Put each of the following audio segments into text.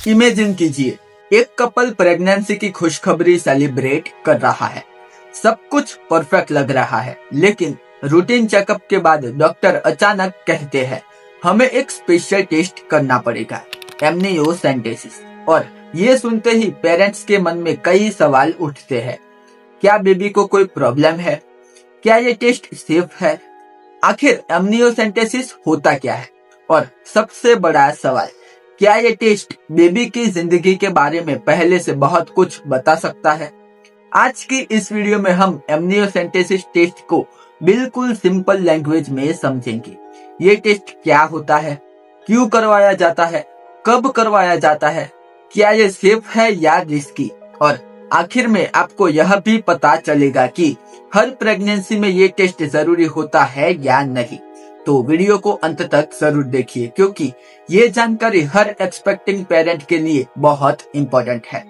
Imagine कीजिए, एक couple pregnancy की खुशखबरी सेलिब्रेट कर रहा है। सब कुछ परफेक्ट लग रहा है, लेकिन रूटीन चेकअप के बाद डॉक्टर अचानक कहते हैं हमें एक स्पेशल टेस्ट करना पड़ेगा, एमनियोसेंटेसिस। और ये सुनते ही पेरेंट्स के मन में कई सवाल उठते हैं। क्या बेबी को कोई प्रॉब्लम है? क्या ये टेस्ट सेफ है? आखिर एमनियोसेंटेसिस होता क्या है? और सबसे बड़ा सवाल, क्या ये टेस्ट बेबी की जिंदगी के बारे में पहले से बहुत कुछ बता सकता है? आज की इस वीडियो में हम एमनियोसेंटेसिस टेस्ट को बिल्कुल सिंपल लैंग्वेज में समझेंगे। ये टेस्ट क्या होता है, क्यों करवाया जाता है, कब करवाया जाता है, क्या ये सेफ है या रिस्की, और आखिर में आपको यह भी पता चलेगा कि हर प्रेगनेंसी में ये टेस्ट जरूरी होता है या नहीं। तो वीडियो को अंत तक जरूर देखिए, क्योंकि ये जानकारी हर एक्सपेक्टिंग पेरेंट के लिए बहुत इंपॉर्टेंट है।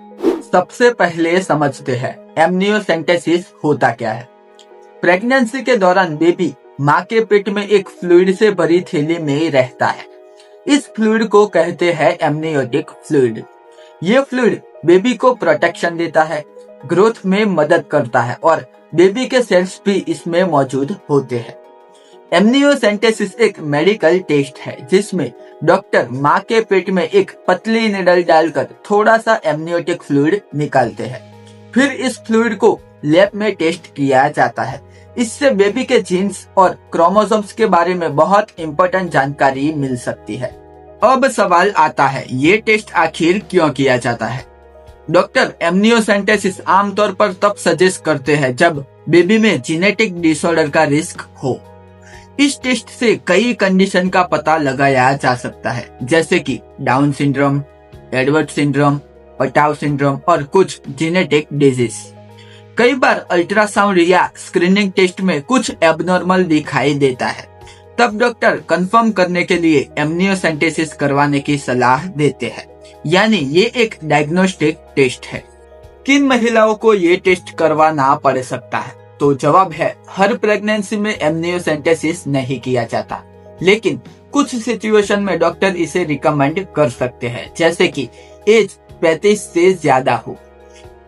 सबसे पहले समझते हैं एमनियोसेंटेसिस होता क्या है। प्रेगनेंसी के दौरान बेबी माँ के पेट में एक फ्लूइड से भरी थैली में रहता है। इस फ्लूइड को कहते हैं एमनियोटिक फ्लूइड। ये फ्लूइड बेबी को प्रोटेक्शन देता है, ग्रोथ में मदद करता है और बेबी के सेल्स भी इसमें मौजूद होते हैं। एमनियोसेंटेसिस एक मेडिकल टेस्ट है जिसमें डॉक्टर माँ के पेट में एक पतली निडल डालकर थोड़ा सा एमनियोटिक फ्लूइड निकालते हैं। फिर इस फ्लूइड को लैब में टेस्ट किया जाता है। इससे बेबी के जीन्स और क्रोमोसोम्स के बारे में बहुत इंपॉर्टेंट जानकारी मिल सकती है। अब सवाल आता है, ये टेस्ट आखिर क्यों किया जाता है? डॉक्टर एमनियोसेंटेसिस आमतौर पर तब सजेस्ट करते हैं जब बेबी में जेनेटिक डिसऑर्डर का रिस्क हो। इस टेस्ट से कई कंडीशन का पता लगाया जा सकता है, जैसे कि डाउन सिंड्रोम, एडवर्ड सिंड्रोम, पटाव सिंड्रोम और कुछ जेनेटिक डिजीज। कई बार अल्ट्रासाउंड या स्क्रीनिंग टेस्ट में कुछ एबनॉर्मल दिखाई देता है, तब डॉक्टर कंफर्म करने के लिए एमनियोसेंटेसिस करवाने की सलाह देते हैं। यानी ये एक डायग्नोस्टिक टेस्ट है। किन महिलाओं को ये टेस्ट करवाना पड़ सकता है? तो जवाब है, हर प्रेगनेंसी में एमनियोसेंटेसिस नहीं किया जाता, लेकिन कुछ सिचुएशन में डॉक्टर इसे रिकमेंड कर सकते हैं, जैसे कि एज 35 से ज्यादा हो।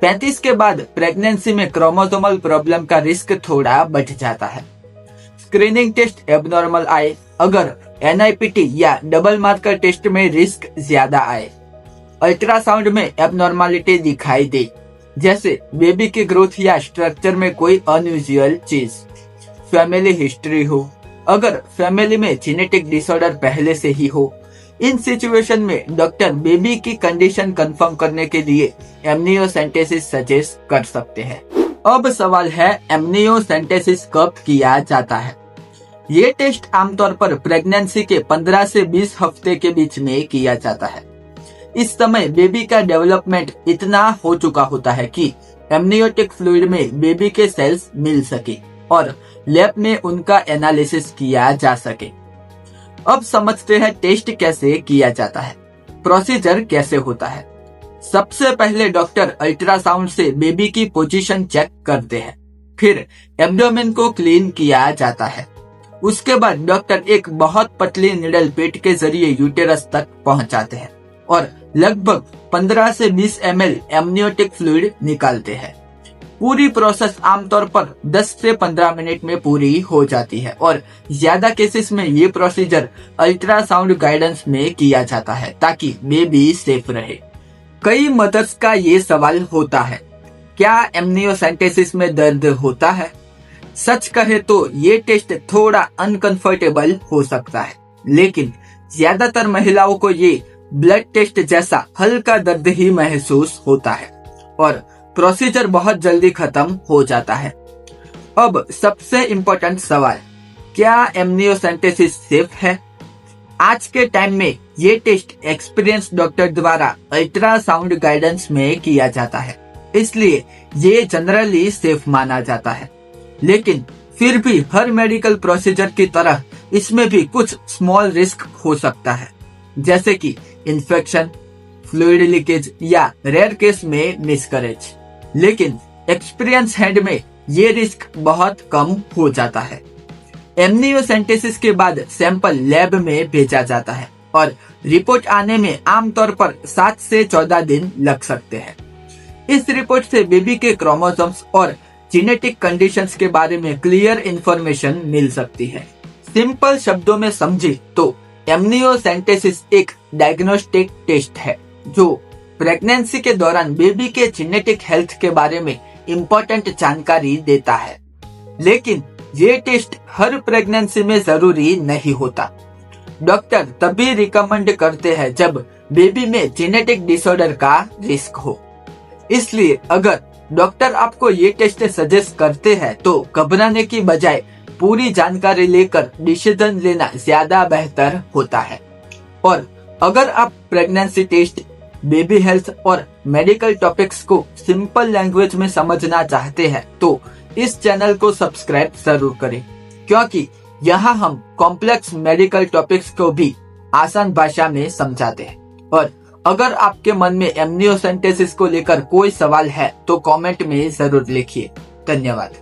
35 के बाद प्रेगनेंसी में क्रोमोसोमल प्रॉब्लम का रिस्क थोड़ा बढ़ जाता है। स्क्रीनिंग टेस्ट एबनॉर्मल आए, अगर NIPT या डबल मार्कर टेस्ट में रिस्क ज्यादा आए, अल्ट्रासाउंड में एबनॉर्मलिटी दिखाई दे, जैसे बेबी की ग्रोथ या स्ट्रक्चर में कोई अनयूजुअल चीज, फैमिली हिस्ट्री हो, अगर फैमिली में जेनेटिक डिसऑर्डर पहले से ही हो। इन सिचुएशन में डॉक्टर बेबी की कंडीशन कंफर्म करने के लिए एमनियोसेंटेसिस सजेस्ट कर सकते हैं। अब सवाल है, एमनियोसेंटेसिस कब किया जाता है? ये टेस्ट आमतौर पर प्रेगनेंसी के 15 से 20 हफ्ते के बीच में किया जाता है। इस समय बेबी का डेवलपमेंट इतना हो चुका होता है कि एमनियोटिक फ्लूइड में बेबी के सेल्स मिल सके और लैब में उनका एनालिसिस किया जा सके। अब समझते हैं टेस्ट कैसे किया जाता है, प्रोसीजर कैसे होता है। सबसे पहले डॉक्टर अल्ट्रासाउंड से बेबी की पोजीशन चेक करते हैं, फिर एब्डोमेन को क्लीन किया जाता है। उसके बाद डॉक्टर एक बहुत पतली निडल पेट के जरिए यूटेरस तक पहुंचाते हैं और लगभग 15 से 20 ml एमनियोटिक फ्लूइड निकालते हैं। पूरी प्रोसेस आमतौर पर 10 से 15 मिनट में पूरी हो जाती है और ज्यादा केसेस में ये प्रोसीजर अल्ट्रासाउंड गाइडेंस में किया जाता है ताकि बेबी सेफ रहे। कई मदर्स का ये सवाल होता है, क्या एमनियोसेंटेसिस में दर्द होता है? सच कहे तो ये टेस्ट थोड़ा अनकंफर्टेबल हो सकता है, लेकिन ज्यादातर महिलाओं को ये ब्लड टेस्ट जैसा हल्का दर्द ही महसूस होता है और प्रोसीजर बहुत जल्दी खत्म हो जाता है। अब सबसे इम्पोर्टेंट सवाल, क्या एमनियोसेंटेसिस सेफ है? आज के टाइम में ये टेस्ट एक्सपीरियंस डॉक्टर द्वारा अल्ट्रासाउंड गाइडेंस में किया जाता है, इसलिए ये जनरली सेफ माना जाता है। लेकिन फिर भी हर मेडिकल प्रोसीजर की तरह इसमें भी कुछ स्मॉल रिस्क हो सकता है, जैसे कि इन्फेक्शन, फ्लूइड लीकेज या रेयर केस में मिसकैरेज। लेकिन एक्सपीरियंस हैंड में ये रिस्क बहुत कम हो जाता है। एमनियोसेंटेसिस के बाद सैंपल लैब में भेजा जाता है और रिपोर्ट आने में आमतौर पर 7 से 14 दिन लग सकते हैं। इस रिपोर्ट से बेबी के क्रोमोसोम्स और जेनेटिक कंडीशंस के बारे में क्लियर इंफॉर्मेशन मिल सकती है। सिंपल शब्दों में समझे तो एमनियोसेंटेसिस एक डायग्नोस्टिक टेस्ट है जो प्रेगनेंसी के दौरान बेबी के जेनेटिक हेल्थ के बारे में इम्पोर्टेंट जानकारी देता है। लेकिन ये टेस्ट हर प्रेगनेंसी में जरूरी नहीं होता। डॉक्टर तभी रिकमेंड करते हैं जब बेबी में जेनेटिक डिसऑर्डर का रिस्क हो। इसलिए अगर डॉक्टर आपको ये टेस्ट सजेस्ट करते हैं तो घबराने की बजाय पूरी जानकारी लेकर डिसीजन लेना ज्यादा बेहतर होता है। और अगर आप प्रेगनेंसी टेस्ट, बेबी हेल्थ और मेडिकल टॉपिक्स को सिंपल लैंग्वेज में समझना चाहते हैं तो इस चैनल को सब्सक्राइब जरूर करें, क्योंकि यहाँ हम कॉम्प्लेक्स मेडिकल टॉपिक्स को भी आसान भाषा में समझाते हैं। और अगर आपके मन में एमनियोसेंटेसिस को लेकर कोई सवाल है तो कमेंट में जरूर लिखिए। धन्यवाद।